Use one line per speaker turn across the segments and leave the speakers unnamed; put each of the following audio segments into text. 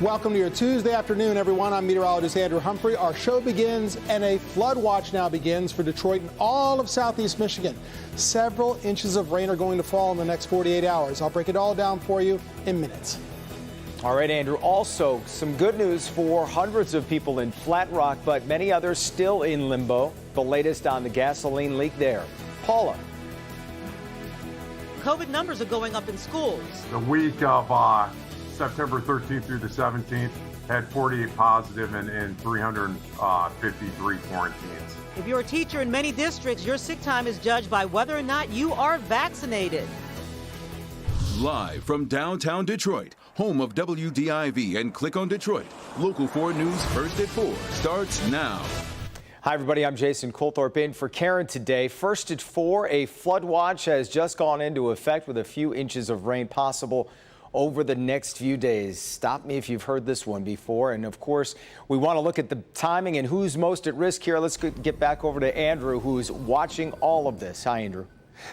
Welcome to your Tuesday afternoon, everyone. I'm meteorologist Andrew Humphrey. Our show begins, and a flood watch now begins for Detroit and all of southeast Michigan. Several inches of rain are going to fall in the next 48 hours. I'll break it all down for you in minutes.
All right, Andrew. Also, some good news for hundreds of people in Flat Rock, but many others still in limbo. The latest on the gasoline leak there. Paula.
COVID numbers are going up in schools.
The week of September 13th through the 17th had 48 positive and 353 quarantines.
If you're a teacher in many districts, your sick time is judged by whether or not you are vaccinated.
Live from downtown Detroit, home of WDIV and Click on Detroit, Local 4 News First at 4 starts now.
Hi, everybody. I'm Jason Coulthorpe in for Karen today. First at 4, a flood watch has just gone into effect with a few inches of rain possible over the next few days. Stop me if you've heard this one before. And of course, we want to look at the timing and who's most at risk here. Let's get back over to Andrew, who's watching all of this. Hi, Andrew.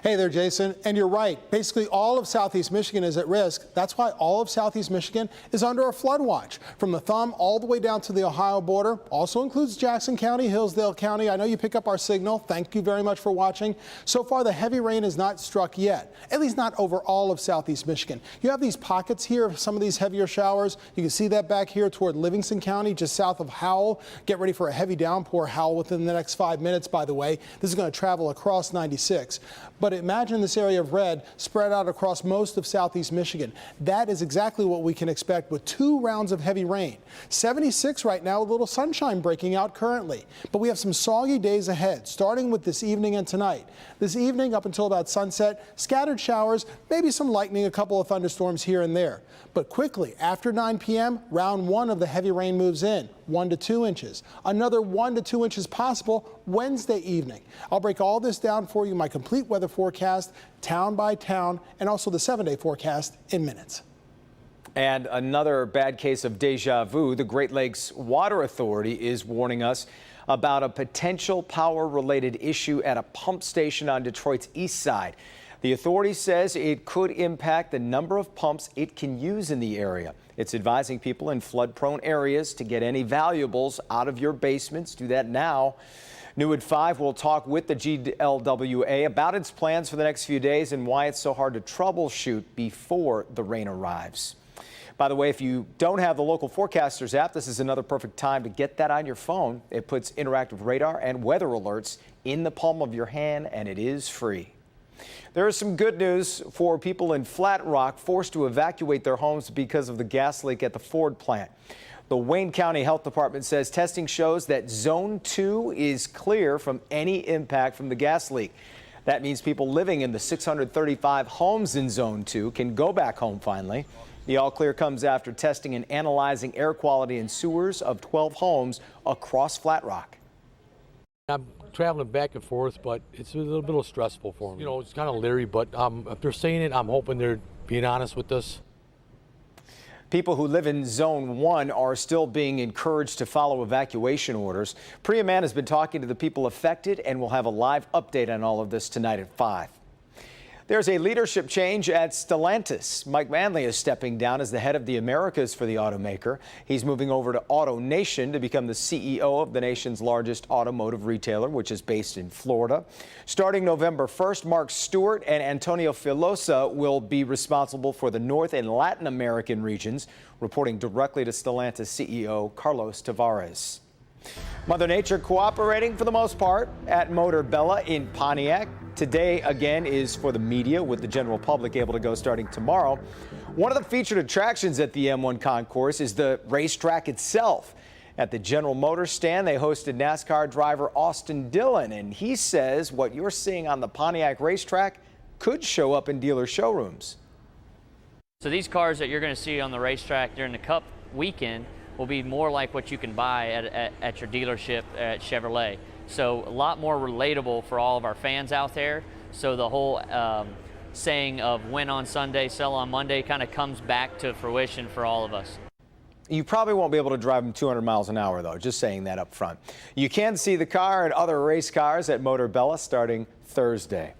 Hey there, Jason. And you're right. Basically, all of southeast Michigan is at risk. That's why all of southeast Michigan is under a flood watch. From the Thumb all the way down to the Ohio border. Also includes Jackson County, Hillsdale County. I know you pick up our signal. Thank you very much for watching. So far, the heavy rain has not struck yet, at least not over all of southeast Michigan. You have these pockets here of some of these heavier showers. You can see that back here toward Livingston County, just south of Howell. Get ready for a heavy downpour, Howell, within the next 5 minutes, by the way. This is going to travel across 96. But imagine this area of red spread out across most of southeast Michigan. That is exactly what we can expect with 2 rounds of heavy rain. 76 right now, a little sunshine breaking out currently. But we have some soggy days ahead, starting with this evening and tonight. This evening up until about sunset, scattered showers, maybe some lightning, a couple of thunderstorms here and there. But quickly, after 9 p.m., round 1 of the heavy rain moves in, 1 to 2 inches. Another 1 to 2 inches possible Wednesday evening. I'll break all this down for you, my complete weather forecast, town by town, and also the 7-day forecast in minutes.
And another bad case of deja vu. The Great Lakes Water Authority is warning us about a potential power-related issue at a pump station on Detroit's east side. The authority says it could impact the number of pumps it can use in the area. It's advising people in flood-prone areas to get any valuables out of your basements. Do that now. New at 5, we'll talk with the GLWA about its plans for the next few days and why it's so hard to troubleshoot before the rain arrives. By the way, if you don't have the Local Forecasters app, this is another perfect time to get that on your phone. It puts interactive radar and weather alerts in the palm of your hand, and it is free. There is some good news for people in Flat Rock forced to evacuate their homes because of the gas leak at the Ford plant. The Wayne County Health Department says testing shows that Zone 2 is clear from any impact from the gas leak. That means people living in the 635 homes in Zone 2 can go back home finally. The all clear comes after testing and analyzing air quality in sewers of 12 homes across Flat Rock.
I'm traveling back and forth, but it's a little bit stressful for me. You know, it's kind of leery, but if they're saying it, I'm hoping they're being honest with us.
People who live in Zone 1 are still being encouraged to follow evacuation orders. Priya Mann has been talking to the people affected, and we'll have a live update on all of this tonight at 5. There's a leadership change at Stellantis. Mike Manley is stepping down as the head of the Americas for the automaker. He's moving over to AutoNation to become the CEO of the nation's largest automotive retailer, which is based in Florida. Starting November 1st, Mark Stewart and Antonio Filosa will be responsible for the North and Latin American regions, reporting directly to Stellantis CEO Carlos Tavares. Mother Nature cooperating for the most part at Motor Bella in Pontiac. Today, again, is for the media, with the general public able to go starting tomorrow. One of the featured attractions at the M1 Concourse is the racetrack itself. At the General Motors stand, they hosted NASCAR driver Austin Dillon, and he says what you're seeing on the Pontiac racetrack could show up in dealer showrooms.
So these cars that you're going to see on the racetrack during the Cup weekend will be more like what you can buy at your dealership at Chevrolet. So a lot more relatable for all of our fans out there. So the whole saying of win on Sunday, sell on Monday kind of comes back to fruition for all of us.
You probably won't be able to drive them 200 miles an hour, though, just saying that up front. You can see the car and other race cars at Motor Bella starting Thursday.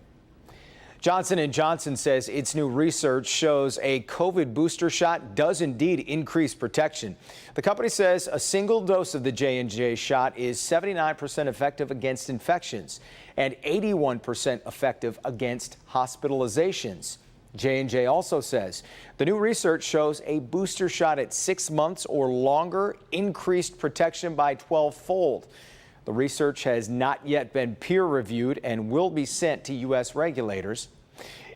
Johnson & Johnson says its new research shows a COVID booster shot does indeed increase protection. The company says a single dose of the J&J shot is 79% effective against infections and 81% effective against hospitalizations. J&J also says the new research shows a booster shot at 6 months or longer increased protection by 12-fold. The research has not yet been peer-reviewed and will be sent to U.S. regulators.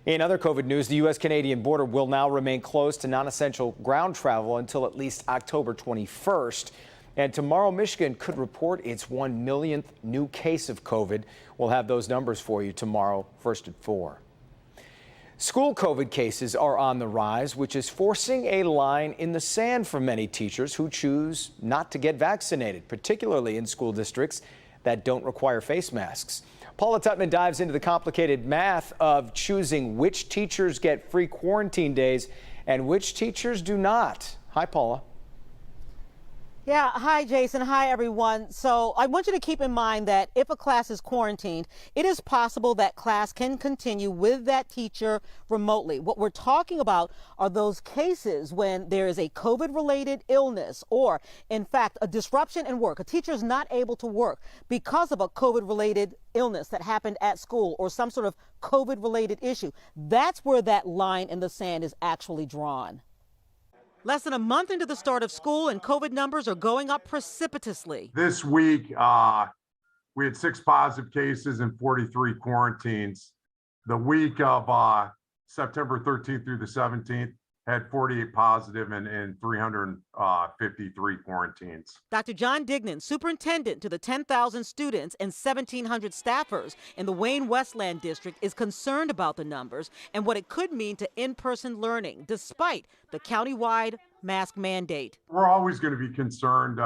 In other COVID news, the U.S.-Canadian border will now remain closed to non-essential ground travel until at least October 21st. And tomorrow, Michigan could report its 1 millionth new case of COVID. We'll have those numbers for you tomorrow, first at 4. School COVID cases are on the rise, which is forcing a line in the sand for many teachers who choose not to get vaccinated, particularly in school districts that don't require face masks. Paula Tutman dives into the complicated math of choosing which teachers get free quarantine days and which teachers do not. Hi, Paula.
Yeah, hi, Jason. Hi, everyone. So I want you to keep in mind that if a class is quarantined, it is possible that class can continue with that teacher remotely. What we're talking about are those cases when there is a COVID-related illness or, in fact, a disruption in work. A teacher is not able to work because of a COVID-related illness that happened at school or some sort of COVID-related issue. That's where that line in the sand is actually drawn. Less than a month into the start of school and COVID numbers are going up precipitously.
This week, we had 6 positive cases and 43 quarantines. The week of September 13th through the 17th had 48 positive and 353 quarantines.
Dr. John Dignan, superintendent to the 10,000 students and 1,700 staffers in the Wayne Westland district, is concerned about the numbers and what it could mean to in-person learning, despite the countywide mask mandate.
We're always going to be concerned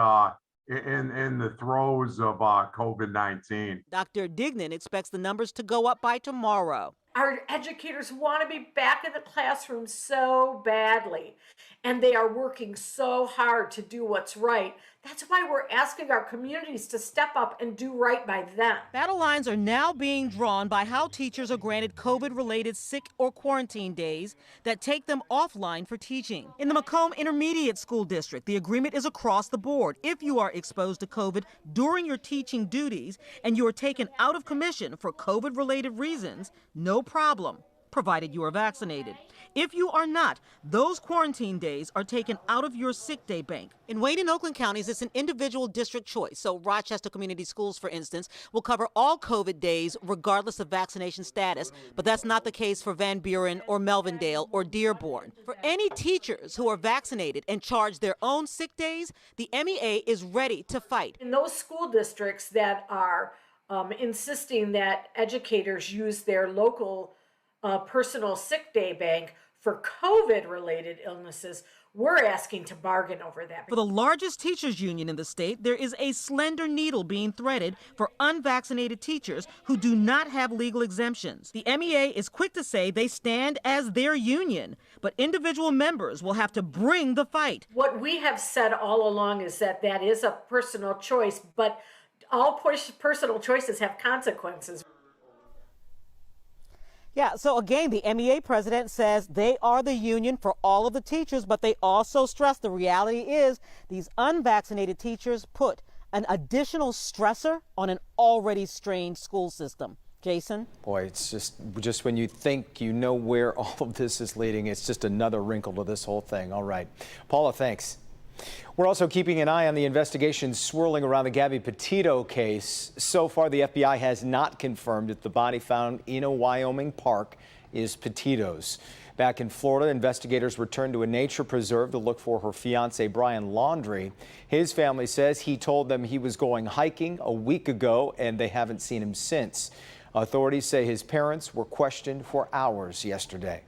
in the throes of COVID-19.
Dr. Dignan expects the numbers to go up by tomorrow.
Our educators want to be back in the classroom so badly, and they are working so hard to do what's right. That's why we're asking our communities to step up and do right by them.
Battle lines are now being drawn by how teachers are granted COVID-related sick or quarantine days that take them offline for teaching. In the Macomb Intermediate School District, the agreement is across the board. If you are exposed to COVID during your teaching duties and you are taken out of commission for COVID-related reasons, no problem, provided you are vaccinated. If you are not, those quarantine days are taken out of your sick day bank. In Wayne and Oakland counties, it's an individual district choice. So Rochester Community Schools, for instance, will cover all COVID days regardless of vaccination status. But that's not the case for Van Buren or Melvindale or Dearborn. For any teachers who are vaccinated and charge their own sick days, the MEA is ready to fight.
In those school districts that are insisting that educators use their local personal sick day bank for COVID-related illnesses, we're asking to bargain over that.
For the largest teachers union in the state, there is a slender needle being threaded for unvaccinated teachers who do not have legal exemptions. The MEA is quick to say they stand as their union, but individual members will have to bring the fight.
What we have said all along is that that is a personal choice, but all personal choices have consequences.
Yeah, so again, the MEA president says they are the union for all of the teachers, but they also stress the reality is these unvaccinated teachers put an additional stressor on an already strained school system. Jason?
Boy, it's just when you think you know where all of this is leading, it's just another wrinkle to this whole thing. All right. Paula, thanks. We're also keeping an eye on the investigation swirling around the Gabriel Peteito case. So far, the FBI has not confirmed that the body found in a Wyoming park is Peteito's. Back in Florida, investigators returned to a nature preserve to look for her fiance, Brian Laundrie. His family says he told them he was going hiking a week ago, and they haven't seen him since. Authorities say his parents were questioned for hours yesterday.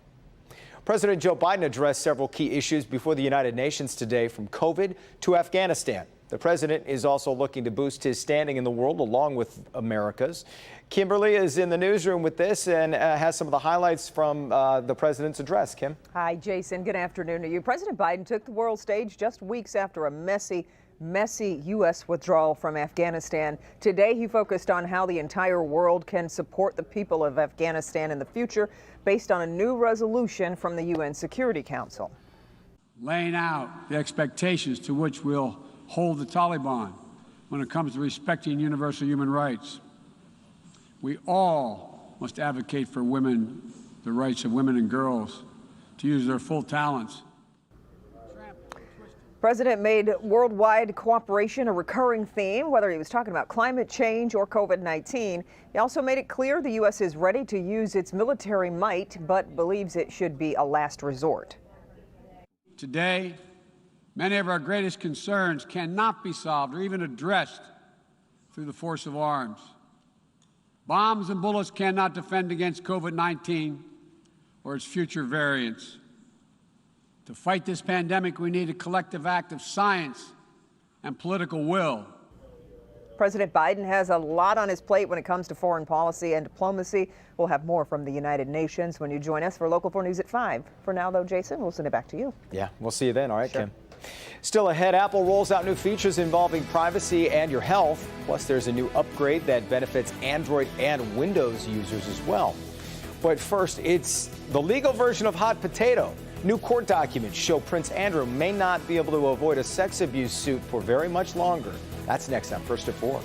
President Joe Biden addressed several key issues before the United Nations today, from COVID to Afghanistan. The president is also looking to boost his standing in the world along with America's. Kimberly is in the newsroom with this and has some of the highlights from the president's address. Kim?
Hi, Jason. Good afternoon to you. President Biden took the world stage just weeks after a messy messy U.S. withdrawal from Afghanistan. Today, he focused on how the entire world can support the people of Afghanistan in the future based on a new resolution from the UN Security Council.
Laying out the expectations to which we'll hold the Taliban when it comes to respecting universal human rights. We all must advocate for women, the rights of women and girls to use their full talents.
President made worldwide cooperation a recurring theme, whether he was talking about climate change or COVID-19. He also made it clear the U.S. is ready to use its military might, but believes it should be a last resort.
Today, many of our greatest concerns cannot be solved or even addressed through the force of arms. Bombs and bullets cannot defend against COVID-19 or its future variants. To fight this pandemic, we need a collective act of science and political will.
President Biden has a lot on his plate when it comes to foreign policy and diplomacy. We'll have more from the United Nations when you join us for Local 4 News at 5. For now, though, Jason, we'll send it back to you.
Yeah, we'll see you then. All right,
Sure.
Kim. Still ahead, Apple rolls out new features involving privacy and your health. Plus, there's a new upgrade that benefits Android and Windows users as well. But first, it's the legal version of hot potato. New court documents show Prince Andrew may not be able to avoid a sex abuse suit for very much longer. That's next on First at 4.